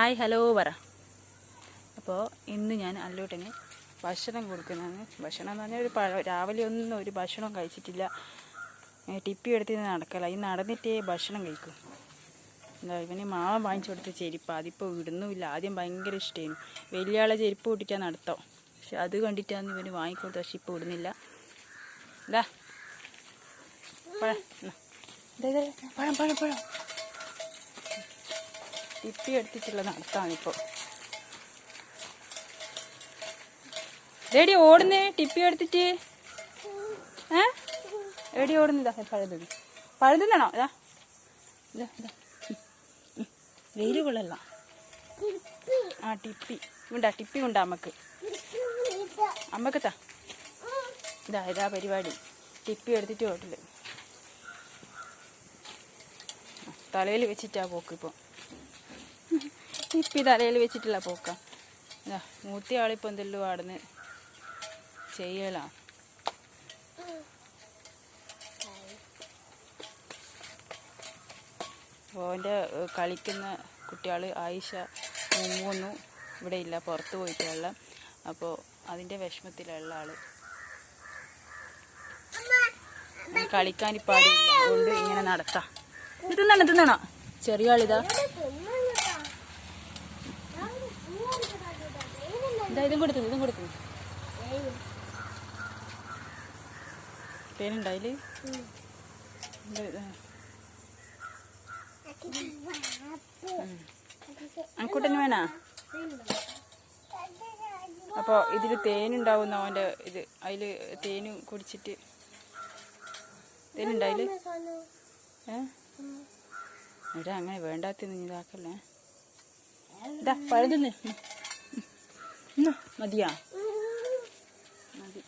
Hi hello പറ. അപ്പോൾ ഇന്ന് ഞാൻ അല്ലൂട്ടന് ഭക്ഷണം കൊടുക്കുന്നതാണ്. ഭക്ഷണം എന്ന് പറഞ്ഞാൽ രാവിലെ ഒന്നും ഒരു ഭക്ഷണം കഴിച്ചിട്ടില്ല. ടിപ്പി എടുത്ത് നടക്കല. ഈ നടന്നിട്ടേ ഭക്ഷണം കഴിക്കും. എന്താ ഇവന് മാവൻ വാങ്ങിച്ചു കൊടുത്ത ചെരുപ്പ് അതിപ്പോൾ ഇടുന്നുമില്ല. ആദ്യം ഭയങ്കര ഇഷ്ടമായിരുന്നു. വലിയ ആളെ ചെരുപ്പ് കൂട്ടിയിട്ടാണ് നടത്തോ. പക്ഷെ അത് കണ്ടിട്ടാണ് ഇവന് വാങ്ങിക്കൊടുത്ത. പക്ഷെ ഇപ്പോൾ ഇടുന്നില്ല. എന്താ പഴം പഴം പഴം ടിപ്പി എടുത്തിട്ടുള്ള നടത്താണിപ്പോൾ. എടി ഓടുന്നേ ടിപ്പി എടുത്തിട്ട്? എടി ഓടുന്നതാ. പഴം പഴുതിന്നാണോ? ഇതാ ഇതാ ഇതാ വെയിൽ കൊള്ളല്ല. ആ ടിപ്പി ഉണ്ടാ. ടിപ്പി ഉണ്ടാ അമ്മക്കത്താ. ഇതാ പരിപാടി. ടിപ്പി എടുത്തിട്ട് ഓട്ടില്ല. തലയിൽ വെച്ചിട്ടാ പോക്ക്. ഇപ്പോൾ ടിപ്പി തലയിൽ വെച്ചിട്ടുള്ള പോക്ക. മൂത്തി ആളിപ്പോൾ എന്തെല്ലോ ആടുന്ന് ചെയ്യലാ. അപ്പോൾ അവൻ്റെ കളിക്കുന്ന കുട്ടികൾ ആയിഷ മുമ്മൊന്നും ഇവിടെ ഇല്ല, പുറത്ത് പോയിട്ടുള്ള. അപ്പോൾ അതിൻ്റെ വിഷമത്തിലുള്ള ആൾ കളിക്കാനിപ്പോൾ ആരുമില്ല. അതുകൊണ്ട് ഇങ്ങനെ നടത്താം. തിന്നണോ ചെറിയ ആളിതാ. ഇതും കൊടുത്തു തേനുണ്ടായില്. അനക്കൂട്ടന് വേണോ? അപ്പോൾ ഇതിൽ തേനുണ്ടാവുന്ന അവൻ്റെ ഇത്. അതിൽ തേന് കുടിച്ചിട്ട് തേനുണ്ടായില്. ഇവിടെ അങ്ങനെ വേണ്ടാത്തൊന്നും ഇതാക്കല്ലേ. ഇതാ പഴുതുന്ന് മതിയാ? മതി.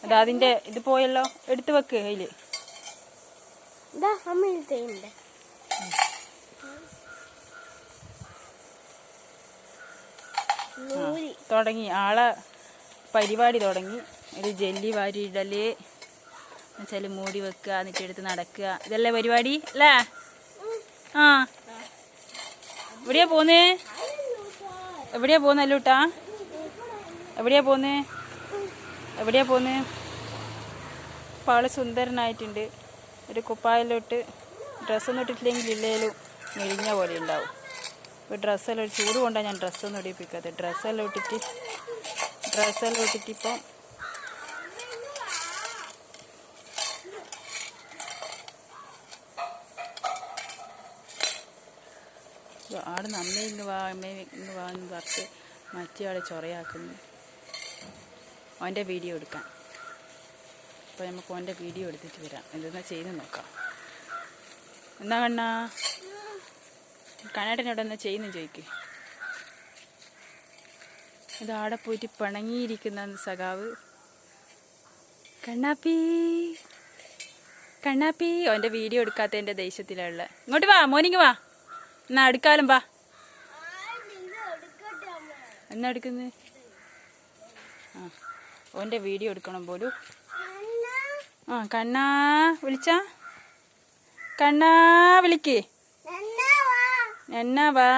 അതാ അതിന്റെ ഇത് പോയല്ലോ. എടുത്തു വെക്ക്. അതില് തുടങ്ങി ആളെ പരിപാടി തുടങ്ങി. ഒരു ജെല്ലി വാരി ഇടല് എന്നുവെച്ചാൽ മൂടി വെക്കുക, എന്നിട്ട് എടുത്ത് നടക്കുക. ഇതല്ലേ പരിപാടി അല്ലേ? ആ എവിടെയാ പോന്നേ? അല്ലൂട്ടാ? എവിടെയാ പോന്നേ? അപ്പോൾ ആള് സുന്ദരനായിട്ടുണ്ട്. ഒരു കുപ്പായിലോട്ട് ഡ്രസ്സൊന്നും ഇട്ടിട്ടില്ലെങ്കിൽ ഇല്ലേലും മെലിഞ്ഞ പോലെ ഉണ്ടാവും. ഇപ്പോൾ ഡ്രസ്സെല്ലാം ഒരു ചൂട് കൊണ്ടാണ് ഞാൻ ഡ്രസ്സൊന്നും ഇടിപ്പിക്കാത്തത്. ഡ്രസ്സെല്ലാം ഇട്ടിട്ട് ഇപ്പോൾ ആടുന്ന് അമ്മ ഇന്ന് വാ എന്ന് പറഞ്ഞ് മറ്റേ ആളെ ചൊറയാക്കുന്നു അവൻ്റെ വീഡിയോ എടുക്കാൻ. അപ്പോൾ നമുക്ക് അവൻ്റെ വീഡിയോ എടുത്തിട്ട് വരാം. എന്തെന്നാ ചെയ്ത് നോക്കാം. എന്നാ കണ്ണേട്ടനോട് എന്നാ ചെയ്യുന്നു ചോദിക്ക്. ഇത് ആടെ പോയിട്ട് പിണങ്ങിയിരിക്കുന്ന സഖാവ് കണ്ണാപ്പി അവൻ്റെ വീഡിയോ എടുക്കാത്തതിൻ്റെ ദേഷ്യത്തിലുള്ള. ഇങ്ങോട്ട് വാ മോനിങ് വാ. എന്നാ എടുക്കാലും വാ. എന്നാ എടുക്കുന്നത്? ഓൻ്റെ വീഡിയോ എടുക്കണം പോലും. കണ്ണാ വിളിച്ചാ? കണ്ണാ വിളിക്ക്. എന്നാ വാ.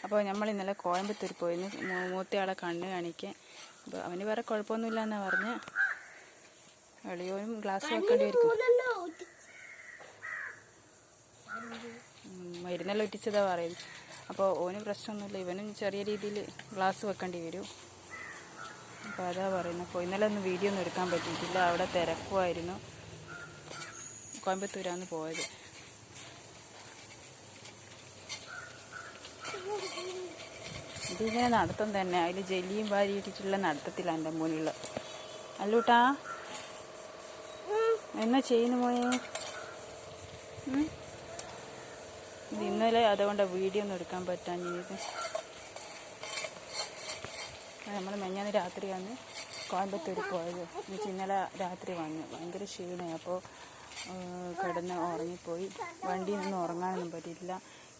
അപ്പോൾ നമ്മൾ ഇന്നലെ കോയമ്പത്തൂർ പോയിരുന്നു മൂത്തയാളെ കണ്ണ് കാണിക്കാൻ. അപ്പോൾ അവന് വേറെ കുഴപ്പമൊന്നുമില്ല എന്നാണ് പറഞ്ഞ്. എളിയോനും ഗ്ലാസ് വെക്കേണ്ടി വരും. മരുന്നെല്ലാം ഒറ്റിച്ചതാ പറയുന്നത്. അപ്പോൾ ഓന് പ്രശ്നമൊന്നുമില്ല. ഇവനും ചെറിയ രീതിയിൽ ഗ്ലാസ് വെക്കേണ്ടി വരും. അപ്പോൾ അതാ പറയുന്നത്. അപ്പോൾ ഇന്നലെ ഒന്നും വീഡിയോ ഒന്നും എടുക്കാൻ പറ്റിയിട്ടില്ല. അവിടെ തിരക്കുമായിരുന്നു. കോയമ്പത്തൂരാണ് പോയത്. ഇതിങ്ങനെ നടത്തം തന്നെ. അതിൽ ജെല്ലിയും വാരി ഇട്ടിട്ടുള്ള നടത്തത്തിലാണ് എൻ്റെ മുന്നിൽ. അല്ലൂട്ടാ എന്നാ ചെയ്യുന്നു മോനെ? ഇത് ഇന്നലെ അതുകൊണ്ടാണ് വീഡിയോ ഒന്നും എടുക്കാൻ പറ്റാഞ്ഞത്. നമ്മൾ മെഞ്ഞാന്ന് രാത്രിയാണ് കോയമ്പത്തൂർ പോയത്. ഇന്നലെ രാത്രി വന്നു. ഭയങ്കര ക്ഷീണമായി. അപ്പോൾ കിടന്ന് ഉറങ്ങിപ്പോയി. വണ്ടിയിൽ നിന്ന് ഉറങ്ങാനൊന്നും പറ്റിയിട്ടില്ല.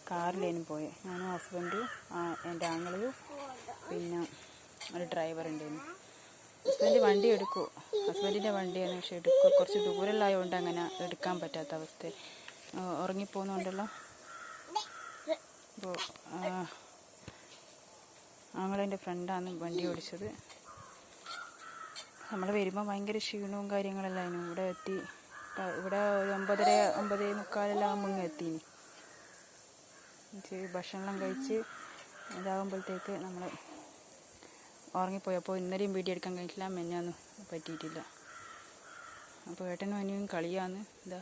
കാറിലേനും പോയെ, ഞാനും ഹസ്ബൻഡും എൻ്റെ ആങ്ങളയും പിന്നെ ഒരു ഡ്രൈവർ ഉണ്ടായിരുന്നു. ഹസ്ബൻഡ് വണ്ടി എടുക്കും, ഹസ്ബൻഡിൻ്റെ വണ്ടിയാണ്, പക്ഷെ എടുക്കും. കുറച്ച് ദൂരമുള്ളതുകൊണ്ട് അങ്ങനെ എടുക്കാൻ പറ്റാത്ത അവസ്ഥ, ഉറങ്ങിപ്പോകുന്നുണ്ടല്ലോ. അപ്പോൾ ആങ്ങളെൻ്റെ ഫ്രണ്ടാണ് വണ്ടി ഓടിച്ചത്. നമ്മൾ വരുമ്പോൾ ഭയങ്കര ക്ഷീണവും കാര്യങ്ങളെല്ലാം ആയിരുന്നു. ഇവിടെ എത്തി, ഇവിടെ ഒരു 9:45 മുങ്ങ് എത്തീനി. ഭക്ഷണം കഴിച്ച് ഇതാകുമ്പോഴത്തേക്ക് നമ്മൾ ഉറങ്ങിപ്പോയി. അപ്പോൾ ഇന്നലെയും വീഡിയോ എടുക്കാൻ കഴിഞ്ഞിട്ടില്ല, മെഞ്ഞൊന്നും പറ്റിയിട്ടില്ല. അപ്പോൾ ഏട്ടനും അനിയും കളിയാന്ന്. ഇതാ